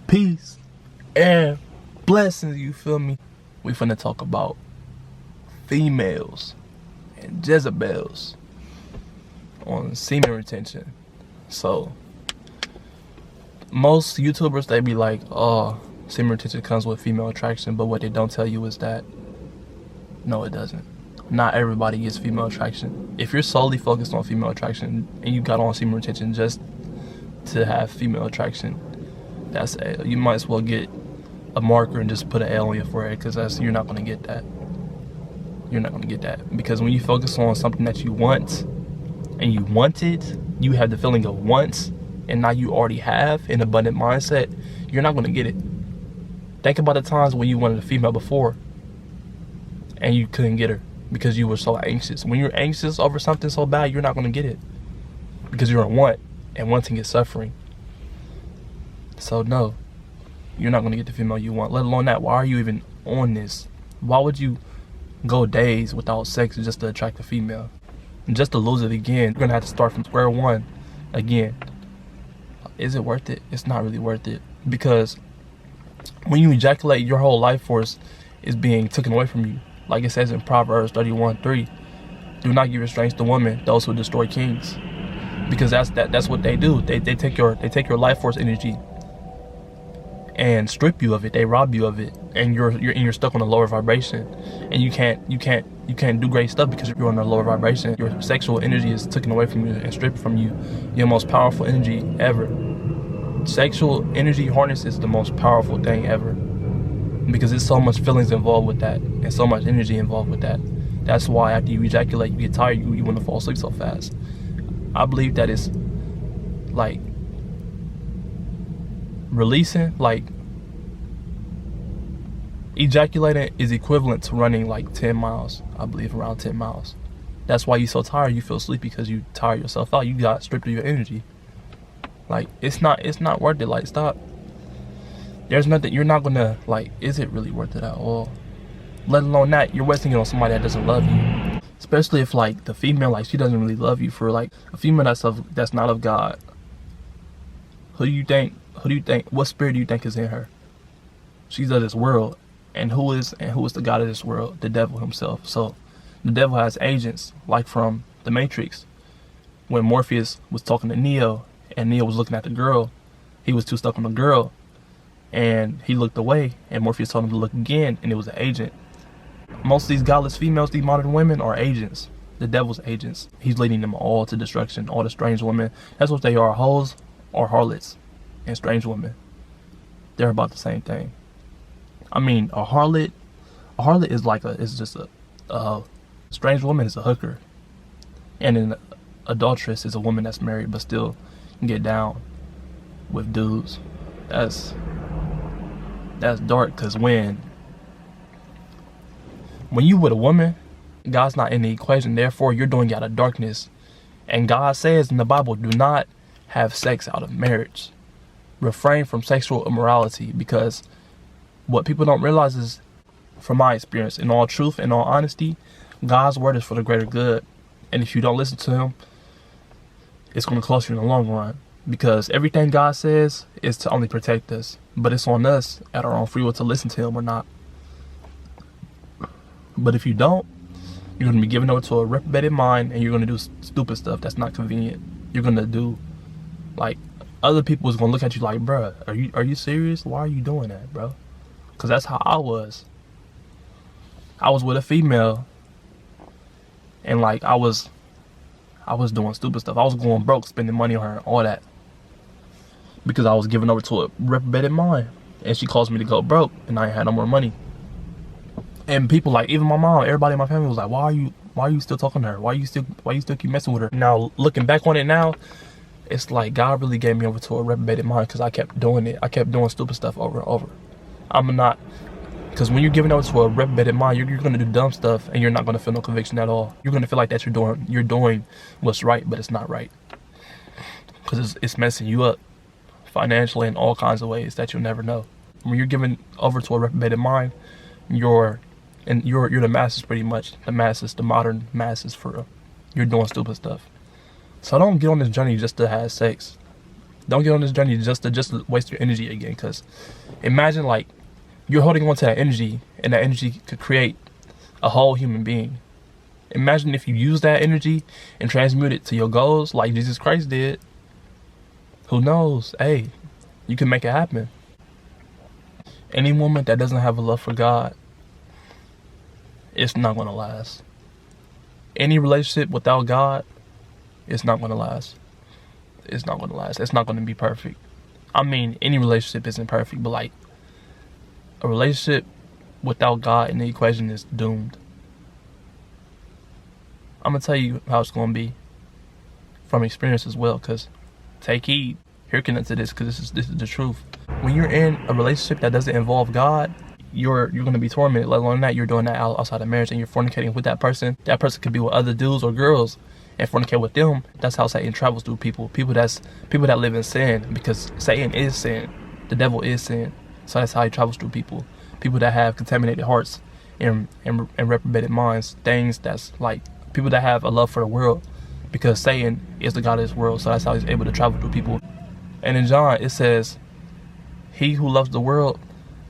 Peace and blessings, you feel me? We finna talk about females and Jezebels on semen retention. So, most YouTubers, they be like, oh, semen retention comes with female attraction, but what they don't tell you is that, no, it doesn't. Not everybody gets female attraction. If you're solely focused on female attraction and you got on semen retention just to have female attraction, that's a, you might as well get a marker and just put an L on your forehead, because you're not going to get that. You're not going to get that. Because when you focus on something that you want and you want it, you have the feeling of want, and now you already have an abundant mindset, you're not going to get it. Think about the times when you wanted a female before and you couldn't get her because you were so anxious. When you're anxious over something so bad, you're not going to get it because you're in want, and wanting is suffering. So no, you're not going to get the female you want. Let alone that, why are you even on this? Why would you go days without sex just to attract a female? And just to lose it again, you're going to have to start from square one again. Is it worth it? It's not really worth it, because when you ejaculate, your whole life force is being taken away from you. Like it says in Proverbs 31:3, do not give restraints to women, those who destroy kings. Because that's what they do. They take your life force energy and strip you of it. They rob you of it, and you're stuck on a lower vibration, and you can't do great stuff because you're on a lower vibration. Your sexual energy is taken away from you and stripped from you. Your most powerful energy ever. Sexual energy harness is the most powerful thing ever, because there's so much feelings involved with that and so much energy involved with that. That's why after you ejaculate, you get tired, you want to fall asleep so fast. I believe that it's like releasing, like ejaculating is equivalent to running like 10 miles, I believe, around 10 miles. That's why you're so tired, you feel sleepy, because you tire yourself out. You got stripped of your energy. Like, it's not worth it. Like, stop. There's nothing, you're not gonna, like, is it really worth it at all? Let alone that, you're wasting it on somebody that doesn't love you. Especially if, like, the female, like, she doesn't really love you. For, like, a female that's not of God, who do you think, what spirit do you think is in her? She's of this world. And who is the God of this world? The devil himself. So, the devil has agents, like from the Matrix. When Morpheus was talking to Neo, and Neo was looking at the girl, he was too stuck on the girl, and he looked away, and Morpheus told him to look again, and it was an agent. Most of these godless females, these modern women, are agents. The devil's agents. He's leading them all to destruction. All the strange women, that's what they are, hoes or harlots. And strange women, they're about the same thing. I mean, a harlot is just a strange woman is a hooker, and an adulteress is a woman that's married but still can get down with dudes. That's dark, because when you with a woman, God's not in the equation. Therefore, you're doing it out of darkness. And God says in the Bible, do not have sex out of marriage. Refrain from sexual immorality, because what people don't realize is, from my experience, in all truth and all honesty, God's word is for the greater good. And if you don't listen to him, it's going to cost you in the long run. Because everything God says is to only protect us. But it's on us at our own free will to listen to him or not. But if you don't, you're going to be given over to a reprobated mind, and you're going to do stupid stuff that's not convenient. You're going to do, like, other people is going to look at you like, bruh, are you serious? Why are you doing that, bro? Because that's how I was. I was with a female, and like I was doing stupid stuff. I was going broke, spending money on her, all that, because I was given over to a reprobated mind, and she caused me to go broke, and I ain't had no more money. And people, like, even my mom, everybody in my family was like, why are you still talking to her? Why you still keep messing with her? Now, looking back on it now, it's like God really gave me over to a reprobated mind, because I kept doing it. I kept doing stupid stuff over and over. Because when you're giving over to a reprobated mind, you're going to do dumb stuff, and you're not going to feel no conviction at all. You're going to feel like that you're doing what's right, but it's not right. Because it's messing you up financially in all kinds of ways that you'll never know. When you're given over to a reprobated mind, you're the masses, pretty much. The masses, the modern masses, for real. You're doing stupid stuff. So don't get on this journey just to have sex. Don't get on this journey just to waste your energy again. Because imagine like you're holding on to that energy, and that energy could create a whole human being. Imagine if you use that energy and transmute it to your goals like Jesus Christ did. Who knows? Hey, you can make it happen. Any woman that doesn't have a love for God, it's not going to last. Any relationship without God, it's not going to last. It's not going to last. It's not going to be perfect. I mean, any relationship isn't perfect, but like a relationship without God in the equation is doomed. I'm going to tell you how it's going to be from experience as well, because take heed. Hearken unto this, because this is the truth. When you're in a relationship that doesn't involve God, you're going to be tormented. Let alone that you're doing that outside of marriage and you're fornicating with that person. That person could be with other dudes or girls and fornicate with them. That's how Satan travels through people. People that live in sin, because Satan is sin. The devil is sin. So that's how he travels through people. People that have contaminated hearts and reprobated minds. Things that's like people that have a love for the world, because Satan is the god of this world. So that's how he's able to travel through people. And in John it says, he who loves the world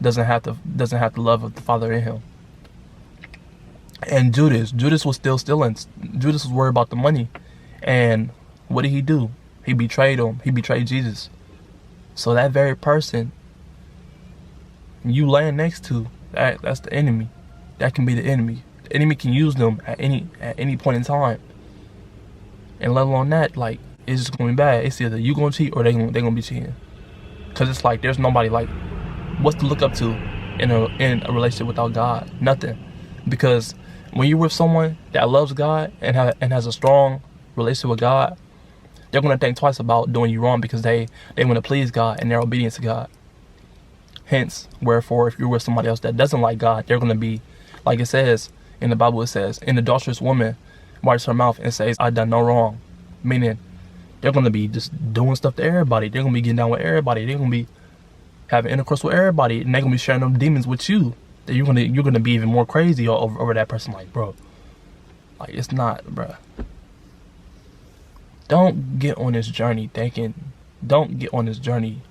doesn't have the love of the Father in him. And Judas was still stealing. Judas was worried about the money. And what did he do? He betrayed him. He betrayed Jesus. So that very person you laying next to, that's the enemy. That can be the enemy. The enemy can use them at any point in time. And let alone that, like, it's just gonna be bad. It's either you gonna cheat or they gonna be cheating. Cause it's like there's nobody, like, what's to look up to in a relationship without God? Nothing. Because when you're with someone that loves God and has a strong relationship with God, they're gonna think twice about doing you wrong, because they want to please God and they're obedient to God. Hence, wherefore, if you're with somebody else that doesn't like God, they're gonna be, like it says in the Bible, it says, an adulterous woman wipes her mouth and says, "I done no wrong," meaning they're gonna be just doing stuff to everybody. They're gonna be getting down with everybody. They're gonna be having intercourse with everybody, and they're gonna be sharing them demons with you. That you're gonna be even more crazy over that person. Like, bro, like, it's not, bro. Don't get on this journey thinking. Don't get on this journey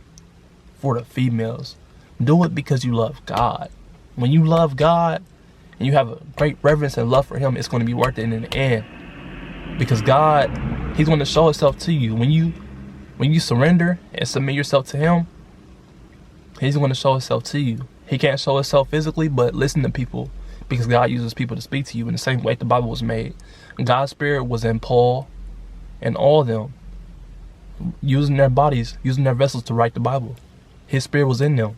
for the females. Do it because you love God. When you love God and you have a great reverence and love for Him, it's going to be worth it in the end. Because God, He's going to show Himself to you. When you surrender and submit yourself to Him, He's going to show Himself to you. He can't show Himself physically, but listen to people, because God uses people to speak to you in the same way the Bible was made. God's Spirit was in Paul and all of them, using their bodies, using their vessels to write the Bible. His Spirit was in them.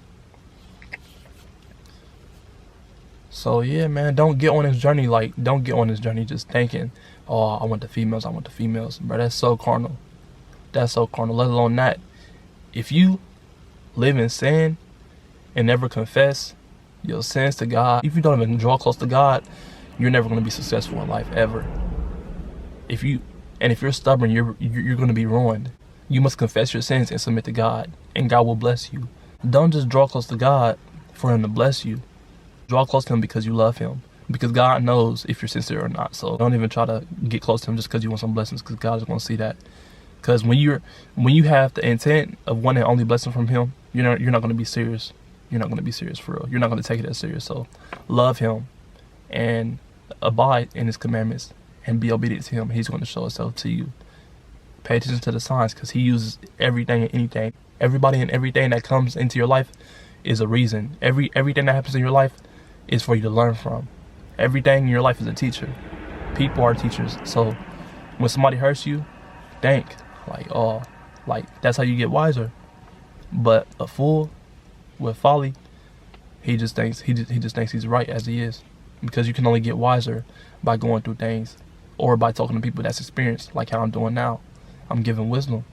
So yeah, man, don't get on this journey. Like, don't get on this journey just thinking, oh, I want the females, bro. That's so carnal. That's so carnal. Let alone that, if you live in sin and never confess your sins to God, if you don't even draw close to God, you're never going to be successful in life, ever. If you're stubborn, you're going to be ruined. You must confess your sins and submit to God, and God will bless you. Don't just draw close to God for Him to bless you. Draw close to Him because you love Him, because God knows if you're sincere or not. So don't even try to get close to Him just because you want some blessings, because God is going to see that. Because when you have the intent of wanting only blessing from Him, you're not going to be serious. You're not going to be serious for real. You're not going to take it as serious. So love Him and abide in His commandments and be obedient to Him. He's going to show Himself to you. Pay attention to the signs, because He uses everything and anything. Everybody and everything that comes into your life is a reason. Everything that happens in your life is for you to learn from. Everything in your life is a teacher. People are teachers. So when somebody hurts you, think like, oh, like, that's how you get wiser. But a fool with folly, he just thinks he's right as he is, because you can only get wiser by going through things or by talking to people that's experienced, like how I'm doing now. I'm giving wisdom.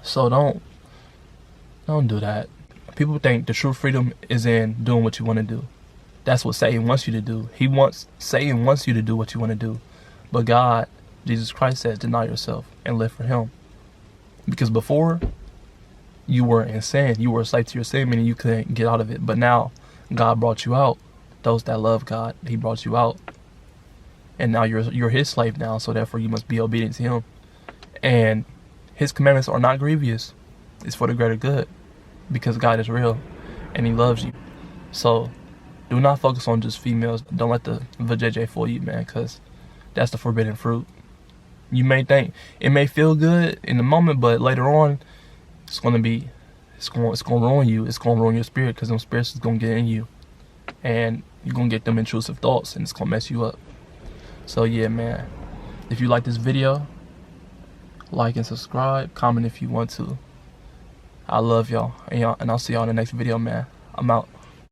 So don't do that. People think the true freedom is in doing what you want to do. That's what Satan wants you to do. Satan wants you to do what you want to do. But God, Jesus Christ says, deny yourself and live for Him. Because before, you were in sin. You were a slave to your sin, meaning you couldn't get out of it. But now, God brought you out. Those that love God, He brought you out. And now you're His slave now, so therefore you must be obedient to Him. And His commandments are not grievous. It's for the greater good, because God is real and He loves you. So do not focus on just females. Don't let the vajayjay fool you, man, because that's the forbidden fruit. You may think it may feel good in the moment, but later on, it's gonna ruin you. It's gonna ruin your spirit, because them spirits is gonna get in you, and you're gonna get them intrusive thoughts, and it's gonna mess you up. So yeah, man. If you like this video, like and subscribe. Comment if you want to. I love y'all, and I'll see y'all in the next video, man. I'm out.